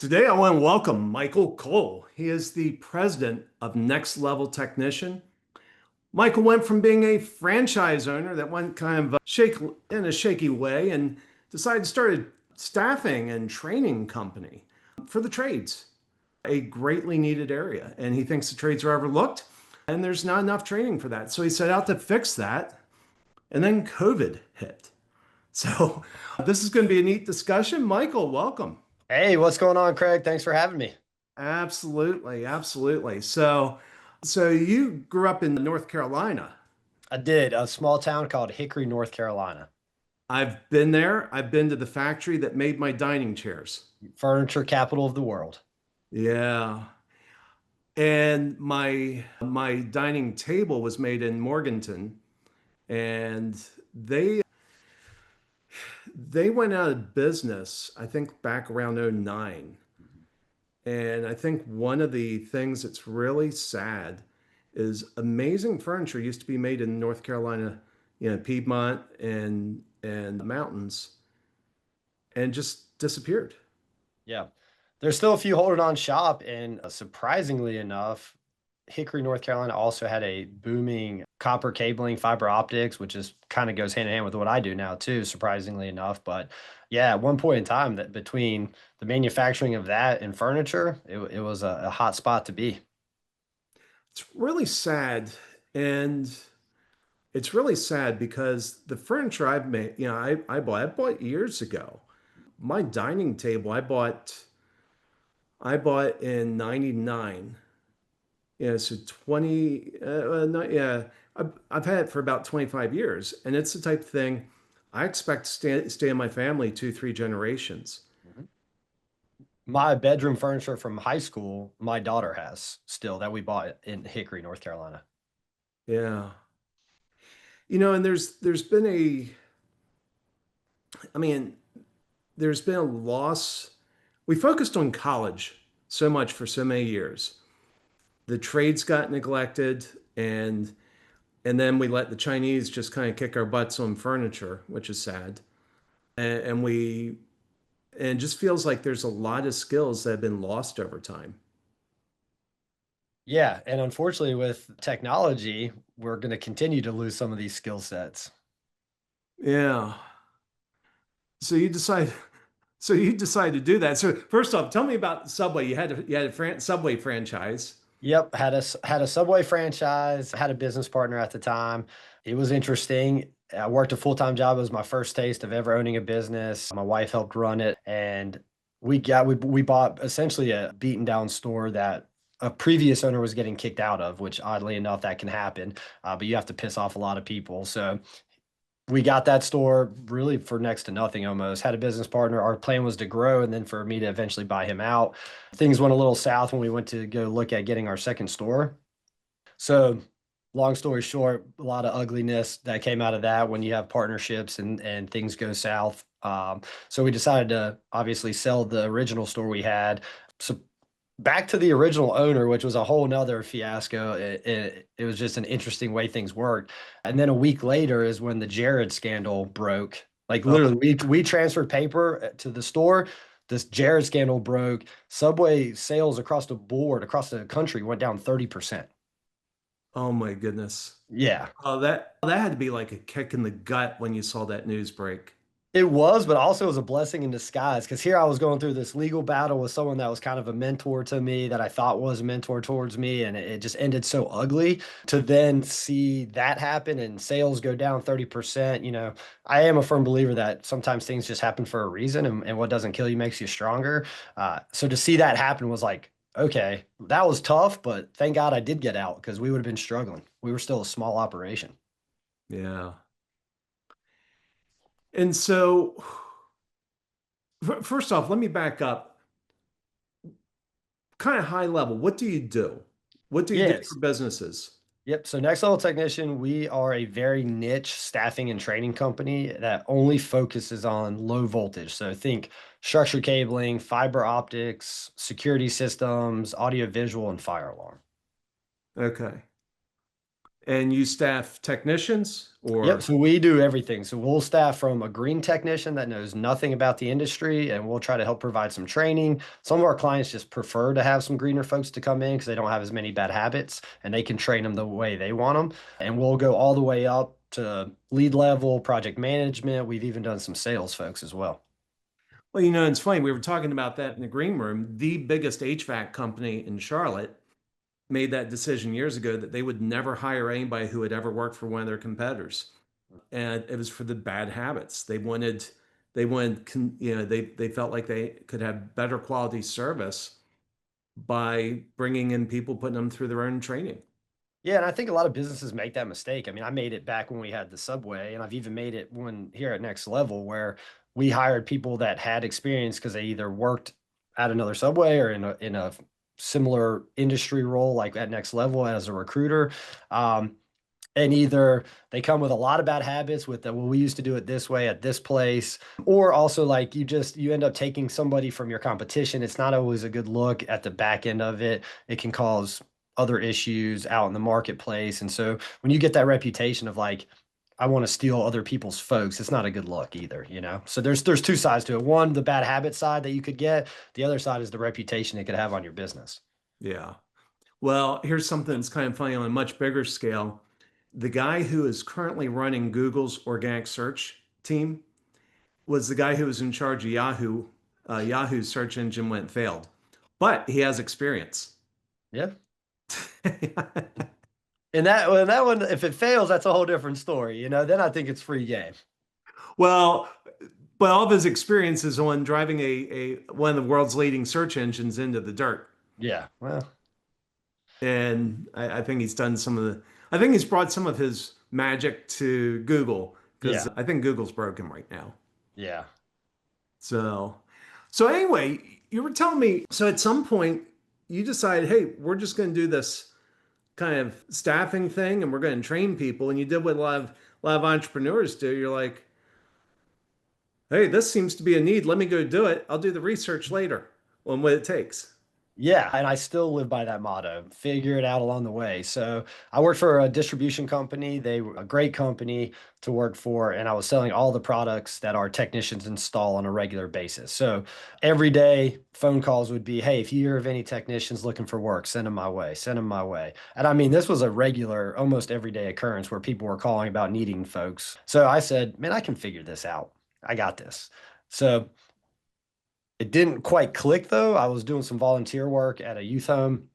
Today, I want to welcome Michael Cole. He is the president of Next Level Technician. Michael went from being a franchise owner that went kind of in a shaky way and decided to start a staffing and training company for the trades, a greatly needed area. And he thinks the trades are overlooked and there's not enough training for that. So he set out to fix that. And then COVID hit. So this is going to be a neat discussion. Michael, welcome. Hey, what's going on, Craig? Thanks for having me. Absolutely, absolutely. So you grew up in North Carolina. I did a small town called Hickory, North Carolina. I've been there. I've been to the factory that made my dining chairs. Furniture capital of the world. Yeah. And my dining table was made in Morganton, and they went out of business, I think back around '09. And I think one of the things that's really sad is amazing furniture used to be made in North Carolina, Piedmont and the mountains, and just disappeared. Yeah. There's still a few holding on shop, and surprisingly enough, Hickory, North Carolina also had a booming copper cabling, fiber optics, which is kind of goes hand in hand with what I do now too, surprisingly enough. But yeah, at one point in time, that between the manufacturing of that and furniture, it was a hot spot to be. It's really sad, and it's really sad because the furniture I've made, I bought years ago. My dining table I bought in '99. Yeah, so 20, not, yeah, I've had it for about 25 years. And it's the type of thing I expect to stay in my family two, three generations. My bedroom furniture from high school, my daughter has still that we bought in Hickory, North Carolina. Yeah. And there's been I mean, there's been a loss. We focused on college so much for so many years. The trades got neglected, and then we let the Chinese just kind of kick our butts on furniture, which is sad. And it just feels like there's a lot of skills that have been lost over time. Yeah, and unfortunately with technology, we're going to continue to lose some of these skill sets. Yeah. So you decide so you decide to do that. So first off, tell me about Subway. You had a Subway franchise. Yep, had a Subway franchise, had a business partner at the time. It was interesting. I worked a full-time job. It was my first taste of ever owning a business. My wife helped run it, and we bought essentially a beaten down store that a previous owner was getting kicked out of, which oddly enough that can happen. But you have to piss off a lot of people. So we got that store really for next to nothing almost. Had a business partner. Our plan was to grow and then for me to eventually buy him out. Things went a little south when we went to go look at getting our second store. So, long story short, a lot of ugliness that came out of that when you have partnerships and things go south. So we decided to obviously sell the original store we had. So back to the original owner, which was a whole nother fiasco. It was just an interesting way things worked. And then a week later is when the Jared scandal broke. Like Oh, literally, we transferred paper to the store. This Jared scandal broke. Subway sales across the board, across the country, went down 30%. oh my goodness. Yeah. Oh, that had to be like a kick in the gut when you saw that news break. It was, but also it was a blessing in disguise because here I was going through this legal battle with someone that was kind of a mentor to me that I thought was a mentor towards me, and it just ended so ugly to then see that happen and sales go down 30%. I am a firm believer that sometimes things just happen for a reason, and what doesn't kill you makes you stronger. So to see that happen was like, okay, that was tough, but thank God I did get out because we would have been struggling. We were still a small operation. Yeah. And so first off, let me back up kind of high level. What do you do? What do you do for Yes. businesses? Yep. So Next Level Technician, we are a very niche staffing and training company that only focuses on low voltage. So think structured cabling, fiber optics, security systems, audio visual, and fire alarm. Okay. And you staff technicians Yep. or, So we do everything. So we'll staff from a green technician that knows nothing about the industry, and we'll try to help provide some training. Some of our clients just prefer to have some greener folks to come in because they don't have as many bad habits and they can train them the way they want them. And we'll go all the way up to lead level, project management. We've even done some sales folks as well. well, it's funny. We were talking about that in the green room. The biggest HVAC company in Charlotte made that decision years ago that they would never hire anybody who had ever worked for one of their competitors. And it was for the bad habits. They felt like they could have better quality service by bringing in people, putting them through their own training. Yeah, and I think a lot of businesses make that mistake. I mean, I made it back when we had the subway, and I've even made it when here at Next Level, where we hired people that had experience because they either worked at another subway or in a similar industry role, like at Next Level as a recruiter. Um, and either they come with a lot of bad habits with the, well, we used to do it this way at this place, or also like you end up taking somebody from your competition. It's not always a good look at the back end of it. It can cause other issues out in the marketplace. And so when you get that reputation of like, I want to steal other people's folks, it's not a good look either, you know? So there's two sides to it. One, the bad habit side that you could get. The other side is the reputation it could have on your business. Yeah. Well, here's something that's kind of funny on a much bigger scale. The guy who is currently running Google's organic search team was the guy who was in charge of Yahoo. Yahoo's search engine went failed, but he has experience. Yeah. And that one, if it fails, that's a whole different story, you know. Then I think it's free game. Well, but all of his experiences on driving a one of the world's leading search engines into the dirt. Yeah. Well, And I think he's done I think he's brought some of his magic to Google because yeah. I think Google's broken right now. Yeah. So, so anyway, you were telling me, so at some point you decided, hey, we're just going to do this kind of staffing thing and we're going to train people. And you did what a lot of entrepreneurs do. You're like, hey, this seems to be a need. Let me go do it. I'll do the research later on what it takes. Yeah, and I still live by that motto. Figure it out along the way. So I worked for a distribution company. They were a great company to work for, and I was selling all the products that our technicians install on a regular basis. So every day, phone calls would be, "Hey, if you hear of any technicians looking for work, send them my way. Send them my way." And I mean, this was a regular, almost everyday occurrence where people were calling about needing folks. So I said, "Man, I can figure this out. I got this." So it didn't quite click though. I was doing some volunteer work at a youth home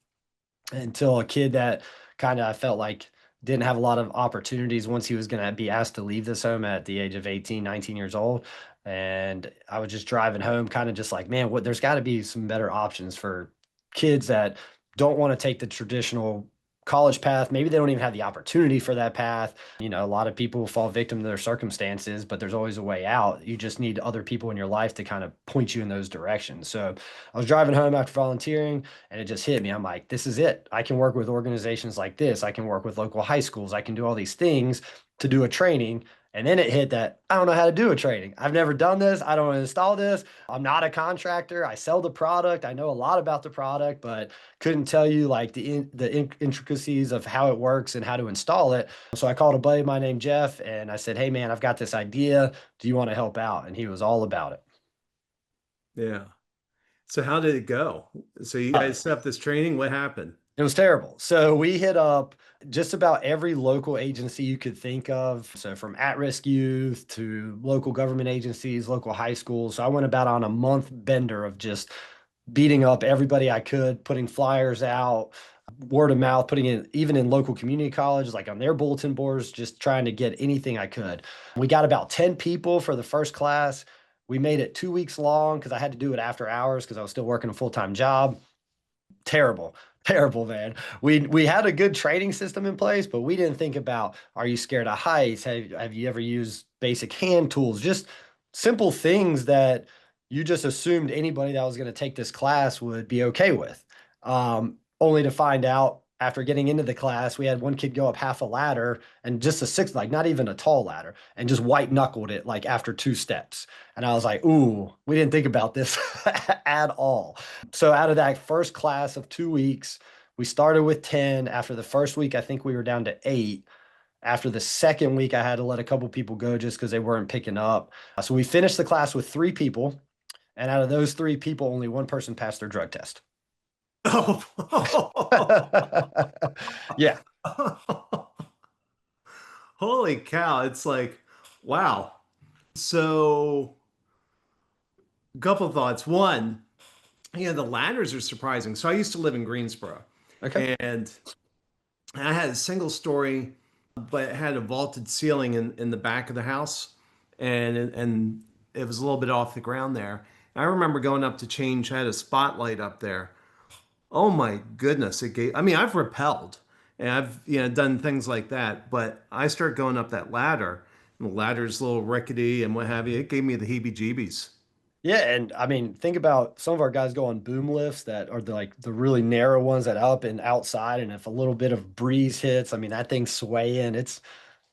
until a kid that kind of I felt like didn't have a lot of opportunities once he was going to be asked to leave this home at the age of 18, 19 years old. And I was just driving home, kind of just like, man, what there's got to be some better options for kids that don't want to take the traditional college path. Maybe they don't even have the opportunity for that path. You know, a lot of people fall victim to their circumstances, but there's always a way out. You just need other people in your life to kind of point you in those directions. So I was driving home after volunteering and it just hit me. I'm like, this is it. I can work with organizations like this. I can work with local high schools. I can do all these things to do a training. And then it hit that I don't know how to do a training. I've never done this. I don't install this. I'm not a contractor. I sell the product. I know a lot about the product, but couldn't tell you like the intricacies of how it works and how to install it. So I called a buddy of mine named Jeff and I said, "Hey man, I've got this idea. Do you want to help out?" And he was all about it. Yeah. So how did it go? So you Uh, guys set up this training. What happened? It was terrible. So we hit up just about every local agency you could think of. So from at-risk youth to local government agencies, local high schools. So I went about on a month bender of just beating up everybody I could, putting flyers out, word of mouth, putting it even in local community colleges, like on their bulletin boards, just trying to get anything I could. We got about 10 people for the first class. We made it 2 weeks long because I had to do it after hours because I was still working a full-time job. Terrible, terrible, man. We had a good training system in place, but we didn't think about, are you scared of heights? Have you ever used basic hand tools? Just simple things that you just assumed anybody that was going to take this class would be okay with. Only to find out after getting into the class, we had one kid go up half a ladder and just a six, like not even a tall ladder, and just white knuckled it like after 2 steps. And I was like, ooh, we didn't think about this at all. So out of that first class of 2 weeks, We started with 10. After the first week, I think we were down to 8. After the second week, I had to let a couple people go just because they weren't picking up. So we finished the class with 3 people. And out of those 3 people, only one person passed their drug test. Oh. Yeah. Holy cow. It's like, wow. So, a couple thoughts. One, the ladders are surprising. So, I used to live in Greensboro Okay. and I had a single story, but it had a vaulted ceiling in the back of the house. And it was a little bit off the ground there. I remember going up to change, I had a spotlight up there. Oh my goodness, I mean, I've rappelled and I've done things like that, but I start going up that ladder and the ladder's a little rickety and what have you. It gave me the heebie-jeebies. Yeah, and I mean, think about some of our guys go on boom lifts that are the really narrow ones that up and outside, and if a little bit of breeze hits, I mean that thing's swaying. It's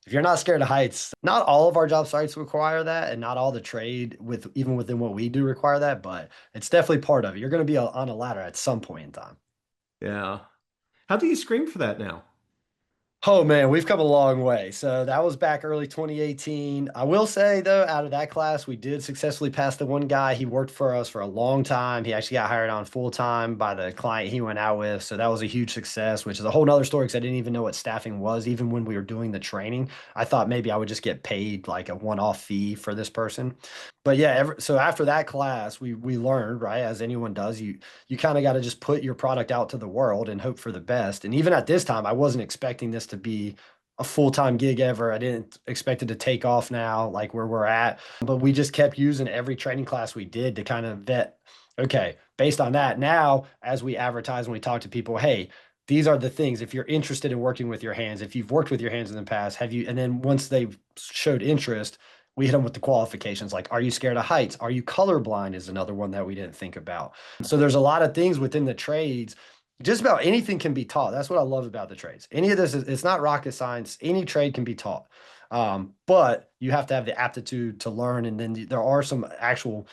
if you're not scared of heights, not all of our job sites require that, and not all the trade with even within what we do require that, but it's definitely part of it. You're going to be on a ladder at some point in time. Yeah. How do you screen for that now? Oh man, we've come a long way. So that was back early 2018. I will say though, out of that class, we did successfully pass the one guy. He worked for us for a long time. He actually got hired on full time by the client he went out with. So that was a huge success, which is a whole nother story because I didn't even know what staffing was. Even when we were doing the training, I thought maybe I would just get paid like a one-off fee for this person. But yeah, so after that class, we learned, right, as anyone does, you kind of got to just put your product out to the world and hope for the best. And even at this time, I wasn't expecting this to be a full-time gig ever. I didn't expect it to take off now, like where we're at. But we just kept using every training class we did to kind of vet, okay, based on that, now as we advertise and we talk to people, hey, these are the things. If you're interested in working with your hands, if you've worked with your hands in the past, have you? And then once they've showed interest, we hit them with the qualifications like, are you scared of heights? Are you colorblind? Is another one that we didn't think about. So there's a lot of things within the trades. Just about anything can be taught. That's what I love about the trades. Any of this is it's not rocket science. Any trade can be taught. But you have to have the aptitude to learn. And then there are some actual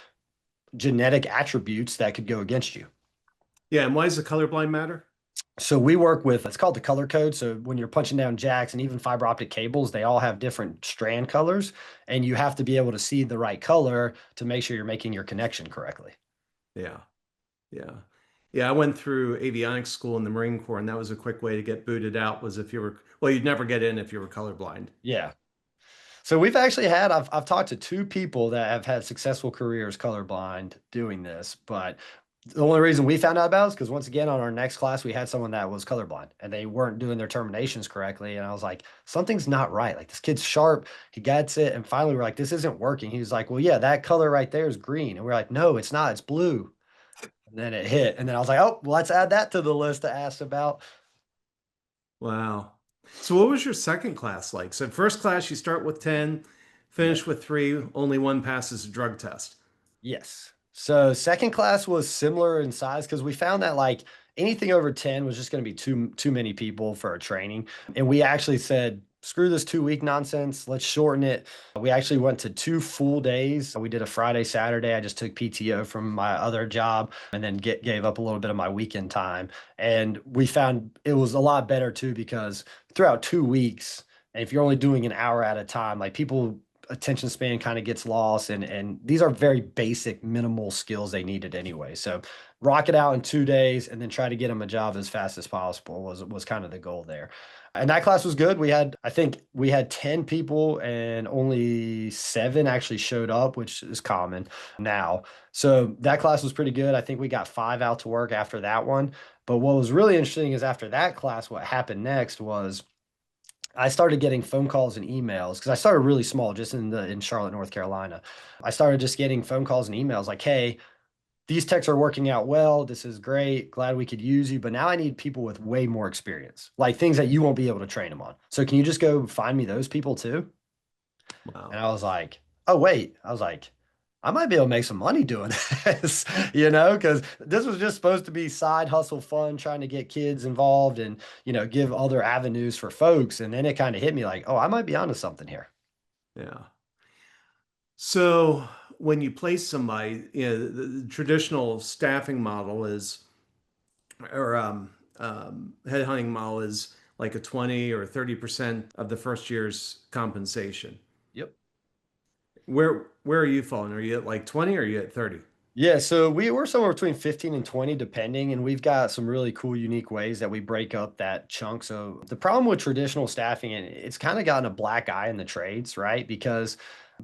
genetic attributes that could go against you. Yeah, and why does the colorblind matter? So we work with it's called the color code. So when you're punching down jacks and even fiber optic cables, they all have different strand colors, and you have to be able to see the right color to make sure you're making your connection correctly. Yeah, yeah. Yeah, I went through avionics school in the Marine Corps, and that was a quick way to get booted out was if you were, well, you'd never get in if you were colorblind. Yeah. So we've actually had I've talked to 2 people that have had successful careers colorblind doing this, but the only reason we found out about it is because once again on our next class we had someone that was colorblind and they weren't doing their terminations correctly, and I was like, something's not right. Like this kid's sharp, he gets it, and finally we're like, this isn't working. He was like, well, yeah, that color right there is green, and we're like, no, it's not, it's blue. And then it hit, and then I was like, oh, well, let's add that to the list to ask about. Wow. So what was your second class like? So first class, you start with 10, Yep. finish with 3, only one passes a drug test. Yes. So second class was similar in size because we found that like anything over 10 was just going to be too many people for a training. And we actually said, screw this 2 week nonsense. Let's shorten it. We actually went to 2 full days. We did a Friday, Saturday. I just took PTO from my other job and then gave up a little bit of my weekend time. And we found it was a lot better too because throughout 2 weeks, and if you're only doing an hour at a time, like people attention span kind of gets lost, and these are very basic minimal skills they needed anyway. So rock it out in 2 days and then try to get them a job as fast as possible was kind of the goal there. And that class was good. I think we had 10 people and only 7 actually showed up, which is common now. So that class was pretty good. I think we got 5 out to work after that one. But what was really interesting is after that class, what happened next was I started getting phone calls and emails because I started really small, just in Charlotte, North Carolina. I started just getting phone calls and emails like, "Hey, these techs are working out well. This is great. Glad we could use you, but now I need people with way more experience, like things that you won't be able to train them on. So can you just go find me those people too?" And Wow. I was like, "Oh wait," I was like, I might be able to make some money doing this, because this was just supposed to be side hustle fun, trying to get kids involved and, give other avenues for folks. And then it kind of hit me like, oh, I might be onto something here. Yeah. So when you place somebody, the traditional staffing model is, or headhunting model is like a 20 or 30% of the first year's compensation. Yep. Where are you falling? Are you at like 20 or are you at 30? Yeah, so we were somewhere between 15 and 20, depending, and we've got some really cool, unique ways that we break up that chunk. So the problem with traditional staffing, and it's kind of gotten a black eye in the trades, right? Because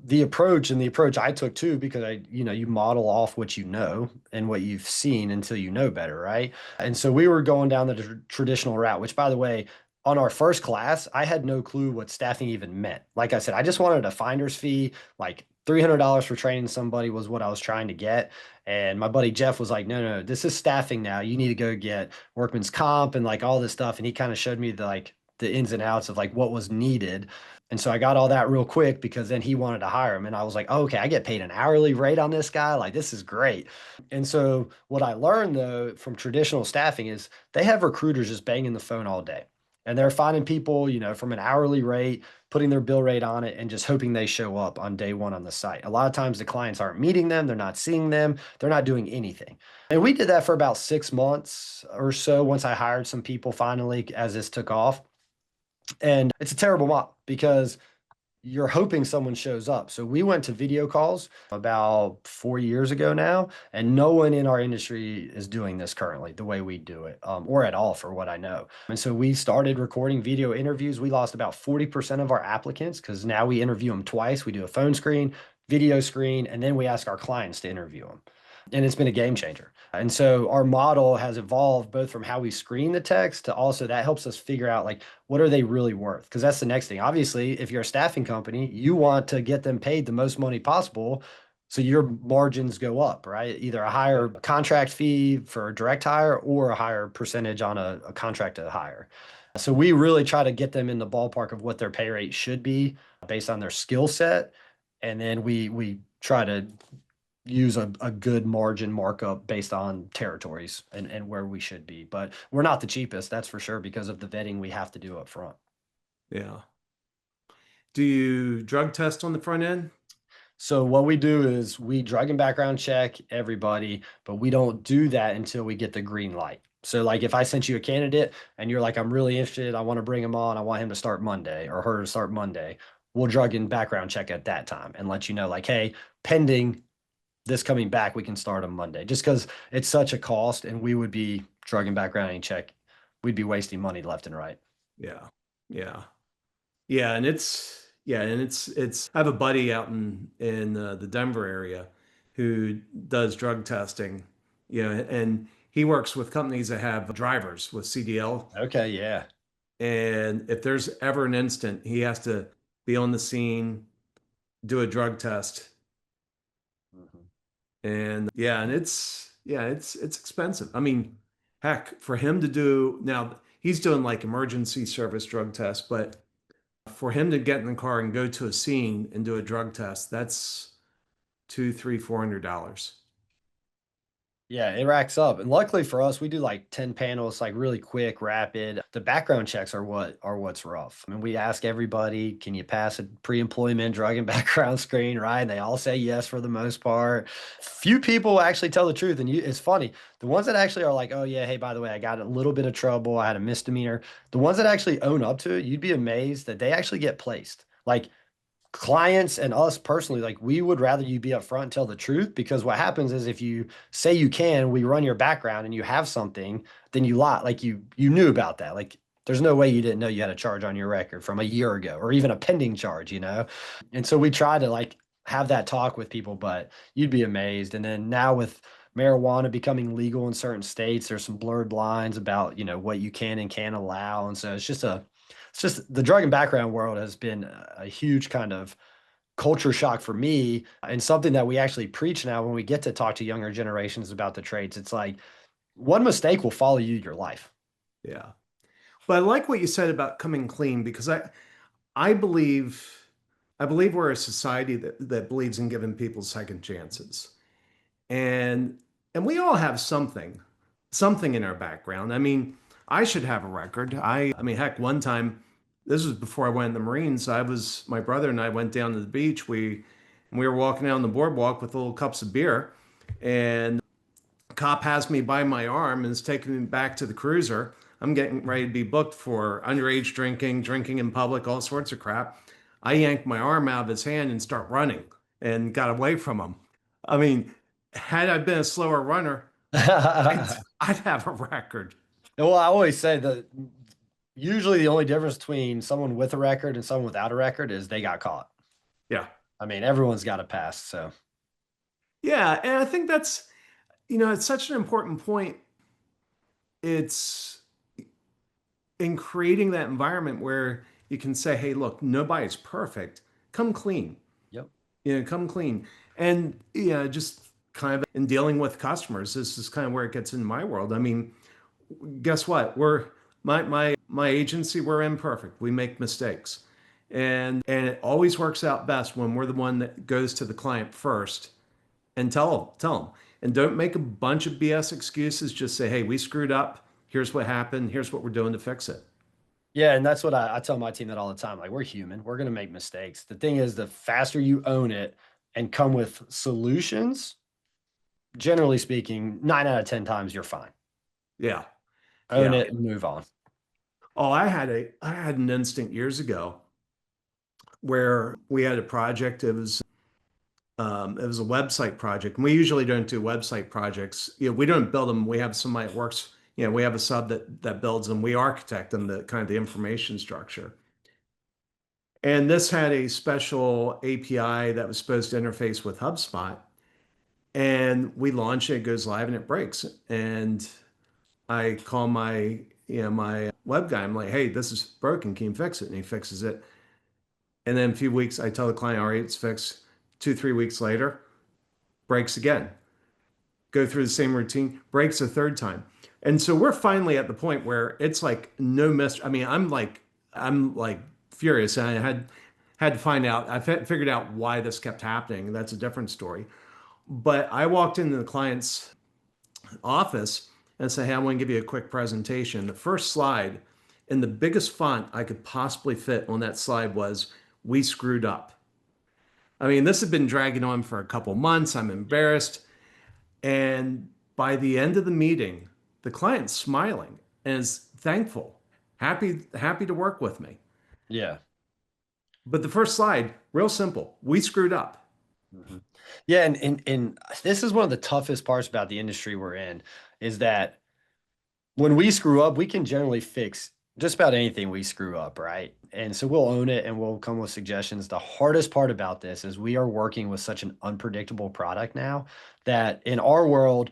the approach I took too, because you model off what you know and what you've seen until you know better, right? And so we were going down the traditional route, which by the way, on our first class, I had no clue what staffing even meant. Like I said, I just wanted a finder's fee, like $300 for training somebody was what I was trying to get. And my buddy Jeff was like, no, no, this is staffing now. You need to go get workman's comp and like all this stuff. And he kind of showed me the ins and outs of like what was needed. And so I got all that real quick because then he wanted to hire him. And I was like, oh, okay, I get paid an hourly rate on this guy. Like, this is great. And so what I learned though from traditional staffing is they have recruiters just banging the phone all day. And they're finding people, from an hourly rate, putting their bill rate on it, and just hoping they show up on day one on the site. A lot of times the clients aren't meeting them, they're not seeing them, they're not doing anything. And we did that for about 6 months or so once I hired some people finally as this took off. And it's a terrible model because you're hoping someone shows up. So we went to video calls about 4 years ago now, and no one in our industry is doing this currently the way we do it, or at all for what I know. And so we started recording video interviews. We lost about 40% of our applicants because now we interview them twice. We do a phone screen, video screen, and then we ask our clients to interview them. And it's been a game changer. And so our model has evolved both from how we screen the text to also that helps us figure out like what are they really worth? Because that's the next thing. Obviously, if you're a staffing company, you want to get them paid the most money possible. So your margins go up, right? Either a higher contract fee for a direct hire or a higher percentage on a contract to hire. So we really try to get them in the ballpark of what their pay rate should be based on their skill set. And then we try to use a good margin markup based on territories and where we should be. But we're not the cheapest, that's for sure, because of the vetting we have to do up front. Yeah. Do you drug test on the front end? So what we do is we drug and background check everybody, but we don't do that until we get the green light. So like if I sent you a candidate and you're like, I'm really interested, I want to bring him on, I want him to start Monday or her to start Monday, we'll drug and background check at that time and let you know like, hey, pending this coming back, we can start on Monday. Just because it's such a cost and we would be drug and background check, we'd be wasting money left and right. Yeah. Yeah. Yeah, and it's I have a buddy out in the Denver area who does drug testing, and he works with companies that have drivers with CDL. Okay, yeah. And if there's ever an instant he has to be on the scene, do a drug test, Mhm. and it's expensive. I mean, heck, for him to do now, he's doing like emergency service drug tests, but for him to get in the car and go to a scene and do a drug test, that's two, three, $400. Yeah, it racks up. And luckily for us, we do like 10 panels, like really quick, rapid. The background checks are what's rough. I mean, we ask everybody, can you pass a pre-employment drug and background screen, right? And they all say yes for the most part. Few people actually tell the truth. And it's funny. The ones that actually are like, oh yeah, hey, by the way, I got a little bit of trouble. I had a misdemeanor. The ones that actually own up to it, you'd be amazed that they actually get placed. Like clients and us personally, like we would rather you be upfront and tell the truth because what happens is if you say you can, we run your background and you have something, then you lie. Like you knew about that. Like there's no way you didn't know you had a charge on your record from a year ago or even a pending charge. And so we try to like have that talk with people, but you'd be amazed. And then now with marijuana becoming legal in certain states, there's some blurred lines about, what you can and can't allow. And so it's just the drug and background world has been a huge kind of culture shock for me and something that we actually preach now when we get to talk to younger generations about the trades. It's like one mistake will follow you your life. Yeah. But I like what you said about coming clean because I believe I believe we're a society that believes in giving people second chances. And and we all have something in our background. I mean, I should have a record. I mean, heck, one time, this was before I went in the Marines. My brother and I went down to the beach. We were walking down the boardwalk with little cups of beer, and a cop has me by my arm and is taking me back to the cruiser. I'm getting ready to be booked for underage drinking, drinking in public, all sorts of crap. I yanked my arm out of his hand and start running and got away from him. I mean, had I been a slower runner, I'd, I'd have a record. Well, I always say that usually the only difference between someone with a record and someone without a record is they got caught. Yeah. I mean, everyone's got a pass. So, Yeah. And I think that's, it's such an important point. It's in creating that environment where you can say, hey, look, nobody's perfect. Come clean. yep. Come clean. And, just kind of in dealing with customers, this is kind of where it gets in my world. I mean, guess what? My agency, we're imperfect. We make mistakes. And it always works out best when we're the one that goes to the client first and tell them. And don't make a bunch of BS excuses. Just say, hey, we screwed up. Here's what happened. Here's what we're doing to fix it. Yeah. And that's what I tell my team that all the time. Like, we're human, we're going to make mistakes. The thing is, the faster you own it and come with solutions, generally speaking, 9 out of 10 times you're fine. Yeah. Own Yeah. it and move on. Oh, I had an instinct years ago where we had a project. It was a website project. And we usually don't do website projects. We don't build them. We have somebody that works, we have a sub that builds them. We architect them, the kind of the information structure. And this had a special API that was supposed to interface with HubSpot. And we launch it, it goes live and it breaks. And I call my web guy. I'm like, hey, this is broken. Can you fix it? And he fixes it. And then a few weeks, I tell the client, all right, it's fixed. 2, 3 weeks later, breaks again. Go through the same routine, breaks a third time. And so we're finally at the point where it's like no mystery. I mean, I'm like furious. And I had to find out. I figured out why this kept happening. That's a different story. But I walked into the client's office and said, hey, I want to give you a quick presentation. The first slide in the biggest font I could possibly fit on that slide was, we screwed up. I mean, this had been dragging on for a couple months. I'm embarrassed. And by the end of the meeting, the client's smiling and is thankful, happy to work with me. Yeah. But the first slide, real simple. We screwed up. Mhm. Yeah, and this is one of the toughest parts about the industry we're in, is that when we screw up, we can generally fix just about anything we screw up, right? And so we'll own it and we'll come with suggestions. The hardest part about this is we are working with such an unpredictable product now that in our world,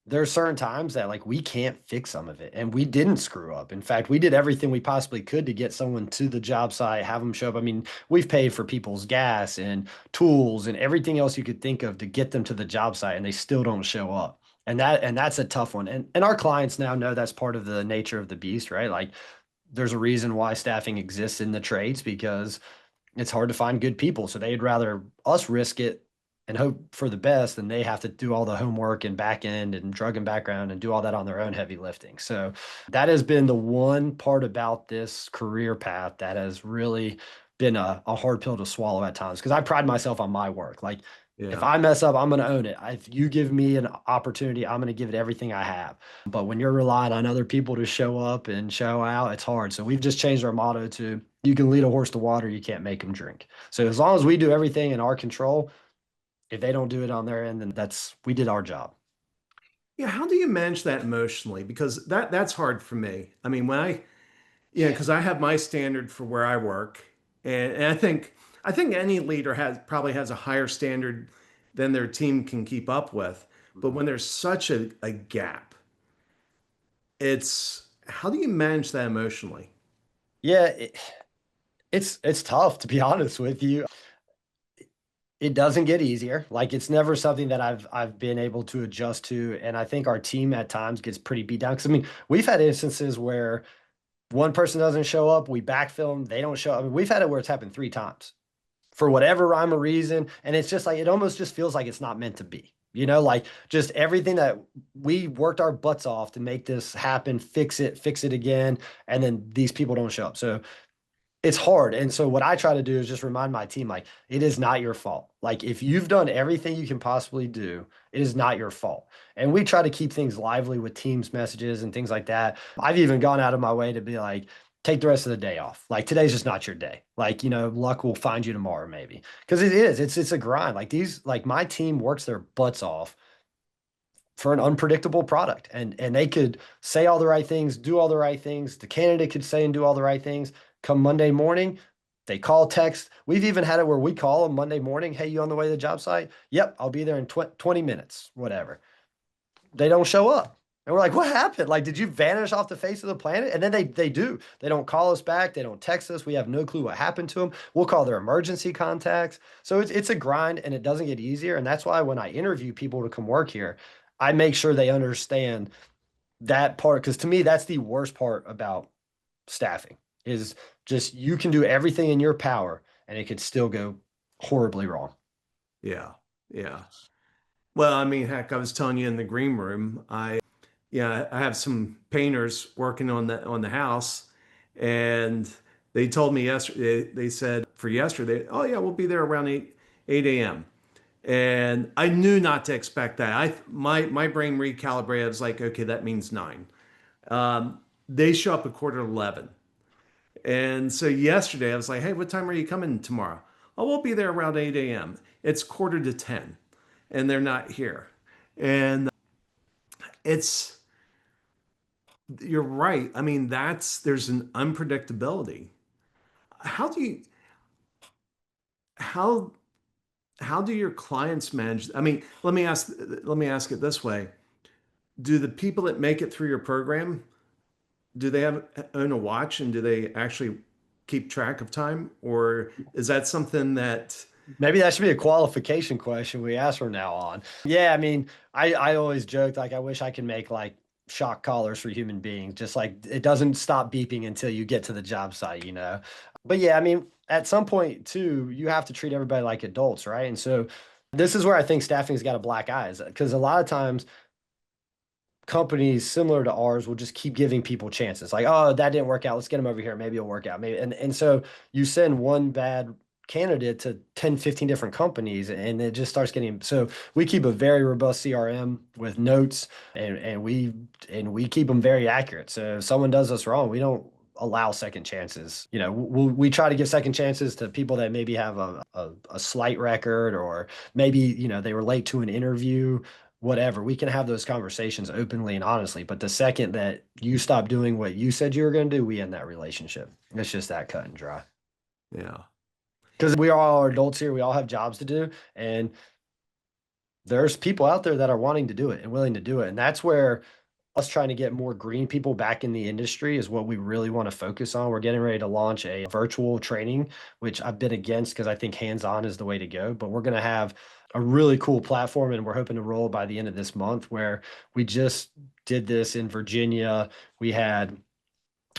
there are certain times that like we can't fix some of it, and we didn't screw up. In fact, we did everything we possibly could to get someone to the job site, have them show up. I mean, we've paid for people's gas and tools and everything else you could think of to get them to the job site, and they still don't show up. And that's a tough one. And our clients now know that's part of the nature of the beast, right? Like, there's a reason why staffing exists in the trades, because it's hard to find good people. So they'd rather us risk it and hope for the best than they have to do all the homework and back end and drug and background and do all that on their own heavy lifting. So that has been the one part about this career path that has really been a hard pill to swallow at times, because I pride myself on my work. Like, if Yeah. I mess up, I'm going to own it. If you give me an opportunity, I'm going to give it everything I have. But when you're relying on other people to show up and show out, it's hard. So we've just changed our motto to, you can lead a horse to water, you can't make him drink. So as long as we do everything in our control, if they don't do it on their end, then we did our job. Yeah. How do you manage that emotionally? Because that's hard for me. I mean, because I have my standard for where I work, and I think any leader probably has a higher standard than their team can keep up with. But when there's such a gap, it's how do you manage that emotionally? Yeah, it's tough, to be honest with you. It doesn't get easier. Like, it's never something that I've been able to adjust to, and I think our team at times gets pretty beat down. Because I mean, we've had instances where one person doesn't show up, we backfill them, they don't show up. I mean, we've had it where it's happened 3 times for whatever rhyme or reason, and it's just like it almost just feels like it's not meant to be. Like, just everything that we worked our butts off to make this happen, fix it again, and then these people don't show up. So it's hard. And so what I try to do is just remind my team, like, it is not your fault. Like, if you've done everything you can possibly do, it is not your fault. And we try to keep things lively with Teams messages and things like that. I've even gone out of my way to be like, take the rest of the day off. Like, today's just not your day. Like, luck will find you tomorrow, maybe. Because it is, it's a grind. Like my team works their butts off for an unpredictable product. And they could say all the right things, do all the right things. The candidate could say and do all the right things. Come Monday morning, they call, text. We've even had it where we call them Monday morning, hey, you on the way to the job site? Yep, I'll be there in 20 minutes, whatever. They don't show up. And we're like, what happened? Like, did you vanish off the face of the planet? And then they do. They don't call us back. They don't text us. We have no clue what happened to them. We'll call their emergency contacts. So it's a grind and it doesn't get easier. And that's why when I interview people to come work here, I make sure they understand that part. Because to me, that's the worst part about staffing is just you can do everything in your power and it could still go horribly wrong. Yeah. Yeah. Well, I mean, heck, I was telling you in the green room, yeah, I have some painters working on the house, and they told me yesterday, they said for yesterday, oh yeah, we'll be there around 8 a.m. And I knew not to expect that. My brain recalibrated. I was like, okay, that means 9. They show up at quarter to 11. And so yesterday I was like, hey, what time are you coming tomorrow? Oh, we'll be there around 8 a.m. It's quarter to 10 and they're not here. And it's, you're right. I mean, there's an unpredictability. How do you, how, how do your clients manage? I mean, let me ask it this way. Do the people that make it through your program, do they own a watch and do they actually keep track of time? Or is that something that, Maybe that should be a qualification question we ask from now on. Yeah, I mean, I always joked like I wish I could make like shock collars for human beings, just like it doesn't stop beeping until you get to the job site. But yeah, I mean, at some point too, you have to treat everybody like adults, right? And so this is where I think staffing's got a black eyes because a lot of times companies similar to ours will just keep giving people chances. Like, oh, that didn't work out. Let's get them over here. Maybe it'll work out. Maybe and so you send one bad candidate to 10, 15 different companies and it just starts getting so we keep a very robust CRM with notes and we keep them very accurate. So if someone does us wrong, we don't allow second chances. We try to give second chances to people that maybe have a slight record or maybe, they were late to an interview whatever. We can have those conversations openly and honestly. But the second that you stop doing what you said you were going to do, we end that relationship. It's just that cut and dry. yeah, Because we are all adults here. We all have jobs to do. And there's people out there that are wanting to do it and willing to do it. And that's where us trying to get more green people back in the industry is what we really want to focus on. We're getting ready to launch a virtual training, which I've been against because I think hands-on is the way to go. But we're going to have a really cool platform and we're hoping to roll by the end of this month where we just did this in Virginia. We had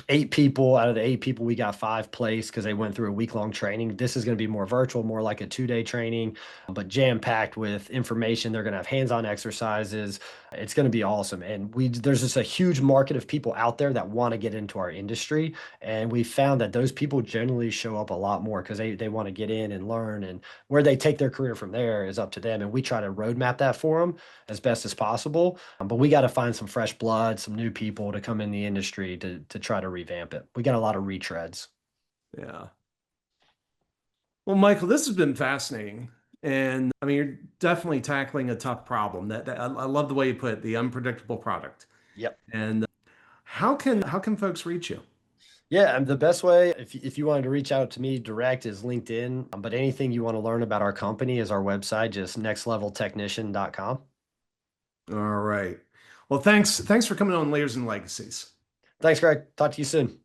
8 people. Out of the 8 people, we got 5 placed because they went through a week-long training. This is going to be more virtual, more like a 2-day training, but jam-packed with information. They're going to have hands-on exercises. It's going to be awesome. And there's just a huge market of people out there that want to get into our industry. And we found that those people generally show up a lot more because they want to get in and learn. And where they take their career from there is up to them. And we try to roadmap that for them as best as possible. But we got to find some fresh blood, some new people to come in the industry to try to revamp it. We got a lot of retreads. yeah. Well, Michael, this has been fascinating. And I mean, you're definitely tackling a tough problem. I love the way you put it, the unpredictable product. Yep. And how can folks reach you? Yeah, and the best way, if you wanted to reach out to me direct, is LinkedIn. But anything you want to learn about our company is our website, just nextleveltechnician.com. All right. Well, thanks for coming on Layers and Legacies. Thanks, Greg. Talk to you soon.